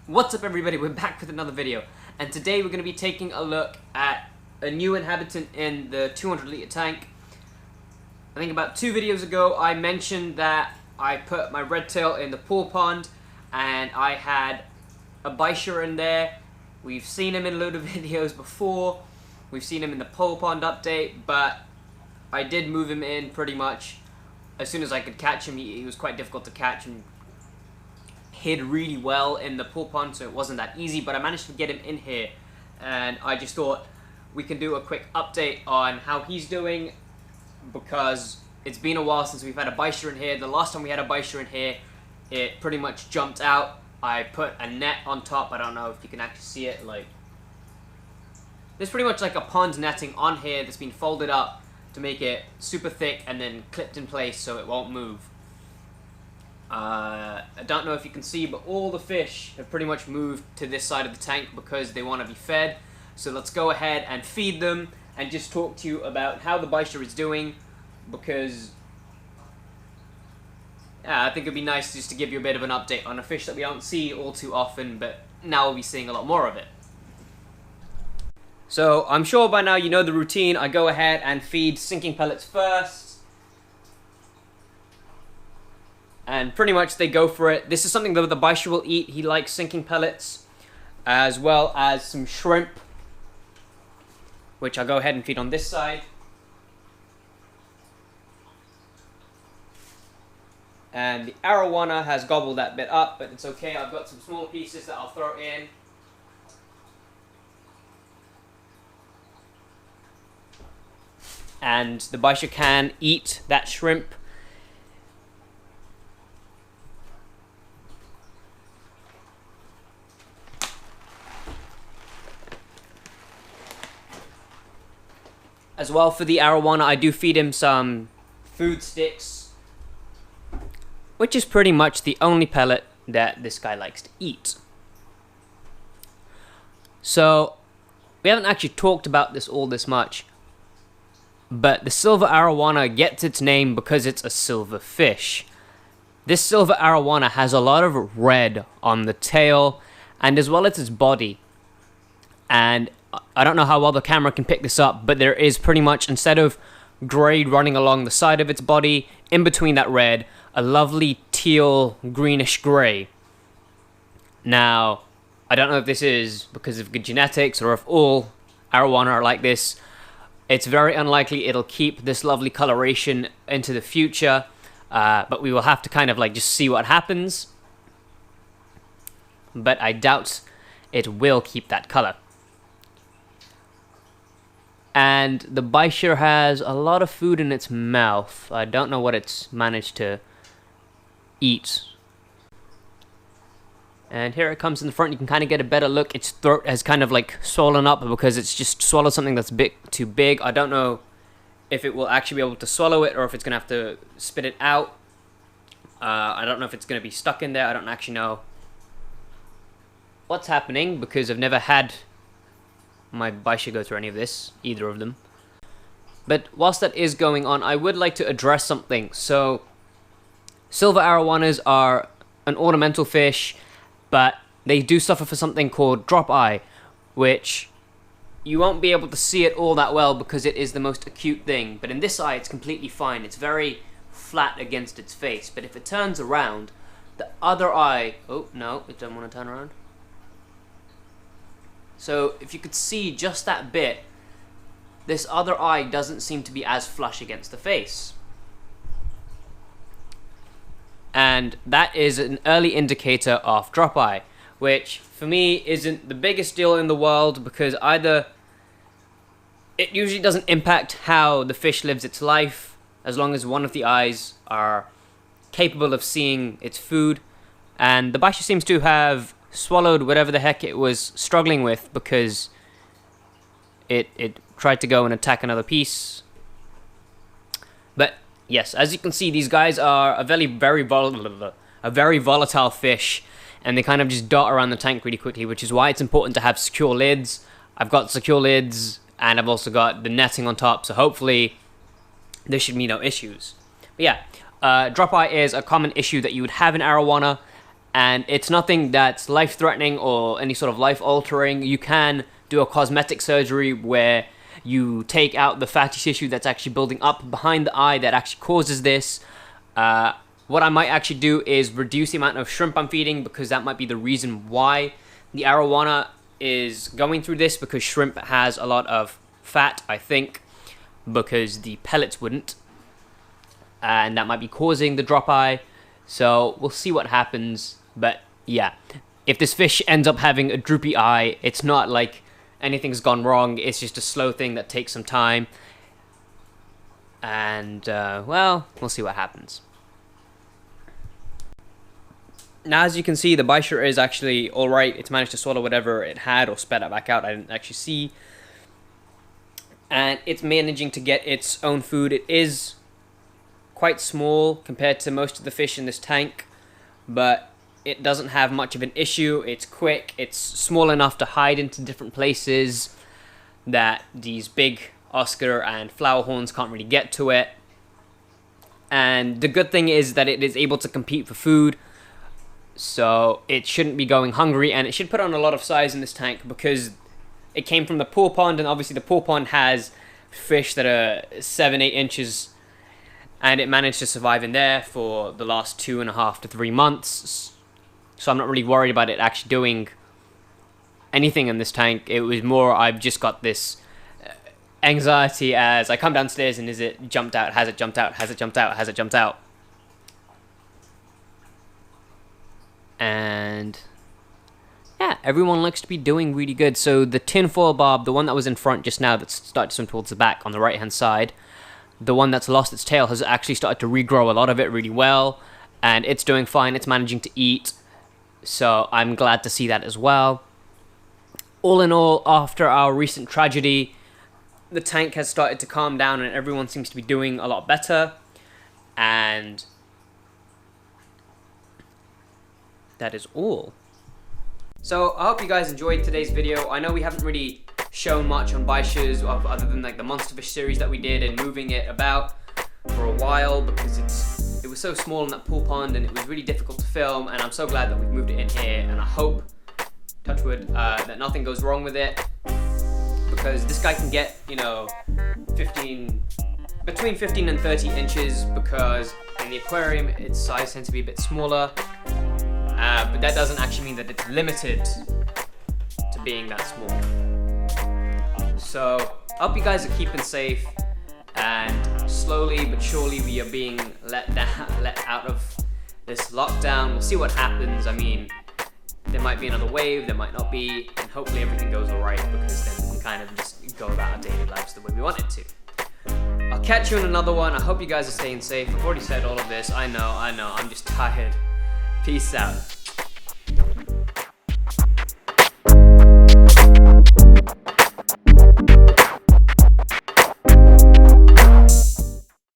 What's up everybody, we're back with another video, and today we're going to be taking a look at a new inhabitant in the 200 litre tank. I think about 2 videos ago I mentioned that I put my red tail in the pool pond and I had a Bichir in there. We've seen him in a load of videos before, we've seen him in the pool pond update, but I did move him in pretty much as soon as I could catch him. He was quite difficult to catch and hid really well in the pool pond, so it wasn't that easy, but I managed to get him in here, and I just thought we can do a quick update on how he's doing, because it's been a while since we've had a Bichir in here. The last time we had a Bichir in here, it pretty much jumped out. I put a net on top. I don't know if you can actually see it. Like, there's pretty much like a pond netting on here that's been folded up to make it super thick and then clipped in place so it won't move. I don't know if you can see, but all the fish have pretty much moved to this side of the tank because they want to be fed. So let's go ahead and feed them and just talk to you about how the Bichir is doing, because I think it'd be nice just to give you a bit of an update on a fish that we don't see all too often, but now we'll be seeing a lot more of it. So I'm sure by now you know the routine. I go ahead and feed sinking pellets first, and pretty much they go for it. This is something that the Bichir will eat. He likes sinking pellets, as well as some shrimp, which I'll go ahead and feed on this side. And the Arowana has gobbled that bit up, but it's okay. I've got some small pieces that I'll throw in. And the Bichir can eat that shrimp. As well, for the Arowana, I do feed him some food sticks, which is pretty much the only pellet that this guy likes to eat. So, we haven't actually talked about this all this much, but the silver Arowana gets its name because it's a silver fish. This silver Arowana has a lot of red on the tail and as well as its body. And I don't know how well the camera can pick this up, but there is pretty much, instead of grey running along the side of its body, in between that red, a lovely teal greenish grey. Now, I don't know if this is because of good genetics or if all Arowana are like this. It's very unlikely it'll keep this lovely coloration into the future, but we will have to kind of like just see what happens. But I doubt it will keep that color. And the Bichir has a lot of food in its mouth. I don't know what it's managed to eat. And here it comes in the front. You can kind of get a better look. Its throat has kind of like swollen up because it's just swallowed something that's a bit too big. I don't know if it will actually be able to swallow it or if it's going to have to spit it out. I don't know if it's going to be stuck in there. I don't actually know what's happening because I've never had my Bichir go through any of this, either of them. But whilst that is going on, I would like to address something. So, silver Arowanas are an ornamental fish, but they do suffer for something called drop eye, which you won't be able to see it all that well because it is the most acute thing. But in this eye, it's completely fine. It's very flat against its face. But if it turns around, the other eye... Oh, no, it doesn't want to turn around. So, if you could see just that bit, this other eye doesn't seem to be as flush against the face. And that is an early indicator of drop eye, which for me isn't the biggest deal in the world because either it usually doesn't impact how the fish lives its life as long as one of the eyes are capable of seeing its food, and the Bichir seems to have swallowed whatever the heck it was struggling with because it tried to go and attack another piece. But yes, as you can see, these guys are a very volatile fish, and they kind of just dart around the tank really quickly, which is why it's important to have secure lids. I've got secure lids, and I've also got the netting on top, so hopefully there should be no issues. But yeah, drop eye is a common issue that you would have in Arowana, and it's nothing that's life-threatening or any sort of life-altering. You can do a cosmetic surgery where you take out the fatty tissue that's actually building up behind the eye that actually causes this. What I might actually do is reduce the amount of shrimp I'm feeding, because that might be the reason why the Arowana is going through this, because shrimp has a lot of fat, I think, because the pellets wouldn't, and that might be causing the drop eye. So we'll see what happens. But yeah, if this fish ends up having a droopy eye, it's not like anything's gone wrong. It's just a slow thing that takes some time, and well, we'll see what happens. Now, as you can see, the Bichir is actually alright. It's managed to swallow whatever it had or spat it back out. I didn't actually see. And it's managing to get its own food. It is quite small compared to most of the fish in this tank, but it doesn't have much of an issue. It's quick. It's small enough to hide into different places that these big Oscar and flowerhorns can't really get to it. And the good thing is that it is able to compete for food. So it shouldn't be going hungry, and it should put on a lot of size in this tank because it came from the pool pond, and obviously the pool pond has fish that are 7-8 inches, and it managed to survive in there for the last 2.5 to 3 months. So I'm not really worried about it actually doing anything in this tank. It was more, I've just got this anxiety as I come downstairs and is it jumped out, has it jumped out, has it jumped out, has it jumped out. And yeah, everyone looks to be doing really good. So the tinfoil barb, the one that was in front just now that started to swim towards the back on the right hand side, the one that's lost its tail has actually started to regrow a lot of it really well, and it's doing fine. It's managing to eat, so I'm glad to see that as well. All in all, after our recent tragedy, the tank has started to calm down and everyone seems to be doing a lot better, and that is all. So I hope you guys enjoyed today's video. I know we haven't really shown much on Bichirs other than like the monster fish series that we did and moving it about for a while, because it was so small in that pool pond and it was really difficult to film, and I'm so glad that we've moved it in here, and I hope, touch wood, that nothing goes wrong with it, because this guy can get, you know, between 15 and 30 inches, because in the aquarium its size tends to be a bit smaller. But that doesn't actually mean that it's limited to being that small. So I hope you guys are keeping safe, and slowly but surely we are being let out of this lockdown. We'll see what happens. I mean, there might be another wave, there might not be, and hopefully everything goes alright, because then we can kind of just go about our daily lives the way we want it to. I'll catch you in another one. I hope you guys are staying safe. I've already said all of this. I know, I'm just tired. Peace out.